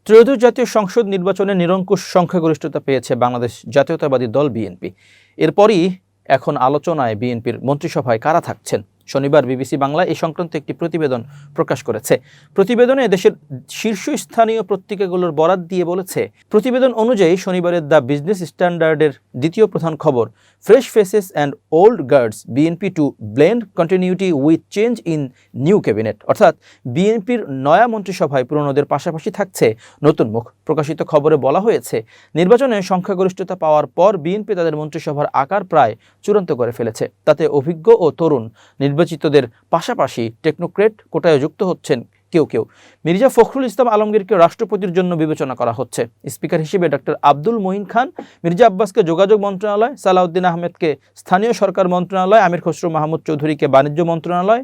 ত্রয়োদশ জাতীয় সংসদ নির্বাচনে নিরঙ্কুশ সংখ্যাগরিষ্ঠতা পেয়েছে বাংলাদেশ জাতীয়তাবাদী দল বিএনপি। এরপরই এখন আলোচনায় বিএনপির মন্ত্রিসভায় কারা থাকছেন। শনিবার বিবিসি বাংলা এই সংক্রান্ত একটি প্রতিবেদন প্রকাশ করেছে। প্রতিবেদনে দেশের শীর্ষস্থানীয় পত্রিকাগুলোর বরাত দিয়ে বলেছে, প্রতিবেদন অনুযায়ী শনিবারের দ্য বিজনেস স্ট্যান্ডার্ডের দ্বিতীয় প্রধান খবর, fresh faces and old guards BNP to blend continuity with change in new cabinet. অর্থাৎ বিএনপির নয়া মন্ত্রিসভায় পুরনোদের পাশাপাশি থাকছে নতুন মুখ। প্রকাশিত খবরে বলা হয়েছে, নির্বাচনে সংখ্যাগরিষ্ঠতা পাওয়ার পর বিএনপি তাদের মন্ত্রিসভার আকার প্রায় চূড়ান্ত করে ফেলেছে। তাতে অভিজ্ঞ ও তরুণ নির্বাচিতদের পাশাপাশি টেকনোক্রেট কোটায় যুক্ত হচ্ছেন কেউ কেউ। মির্জা ফখরুল ইসলাম আলমগীরকে রাষ্ট্রপতির জন্য বিবেচনা করা হচ্ছে। স্পিকার হিসেবে ডক্টর আব্দুল মঈন খান, মির্জা আব্বাসকে যোগাযোগ মন্ত্রণালয়, সালাউদ্দিন আহমেদকে স্থানীয় সরকার মন্ত্রণালয়, আমির খসরু মাহমুদ চৌধুরীকে বাণিজ্য মন্ত্রণালয়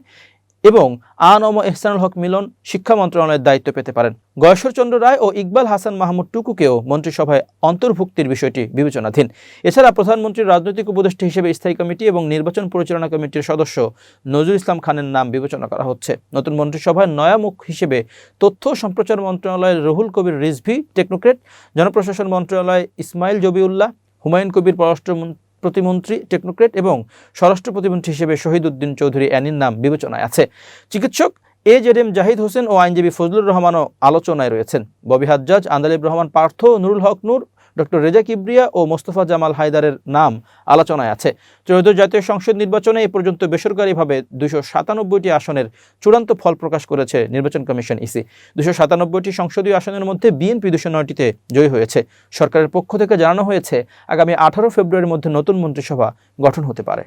এবং আনম এহসানুল হক মিলন শিক্ষা মন্ত্রণালয়ের দায়িত্ব পেতে পারেন। গয়েশ্বরচন্দ্র রায় ও ইকবাল হাসান মাহমুদ টুকুকেও মন্ত্রিসভায় অন্তর্ভুক্তির বিষয়টি বিবেচনাধীন। এছাড়া প্রধানমন্ত্রীর রাজনৈতিক উপদেষ্টা হিসেবে স্থায়ী কমিটি এবং নির্বাচন পরিচালনা কমিটির সদস্য নজরুল ইসলাম খানের নাম বিবেচনা করা হচ্ছে। নতুন মন্ত্রিসভায় নয়া মুখ হিসেবে তথ্য ও সম্প্রচার মন্ত্রণালয়ের রুহুল কবির রিজভী টেকনোক্রেট, জনপ্রশাসন মন্ত্রণালয় ইসমাইল জবিউল্লাহ, হুমায়ুন কবির পররাষ্ট্র প্রতিমন্ত্রী টেকনোক্রেট এবং স্বরাষ্ট্র প্রতিমন্ত্রী হিসেবে শহীদ উদ্দিন চৌধুরী অ্যানির নাম বিবেচনায় আছে। চিকিৎসক AJM জাহিদ হোসেন ও আইনজীবী ফজলুর রহমানও আলোচনায় রয়েছেন। ববি হাজ্জাজ, আন্দালিব রহমান পার্থ, নুরুল হক নূর, ডক্টর রেজা কিবরিয়া ও মোস্তফা জামাল হায়দারের নাম আলোচনায় আছে। ত্রয়োদশ জাতীয় সংসদ নির্বাচনে এ পর্যন্ত বেসরকারিভাবে 297টি আসনের চূড়ান্ত ফল প্রকাশ করেছে নির্বাচন কমিশন ইসি। 297টি সংসদীয় আসনের মধ্যে বিএনপি 209টিতে জয়ী হয়েছে। সরকারের পক্ষ থেকে জানানো হয়েছে, আগামী 18 ফেব্রুয়ারির মধ্যে নতুন মন্ত্রিসভা গঠন হতে পারে।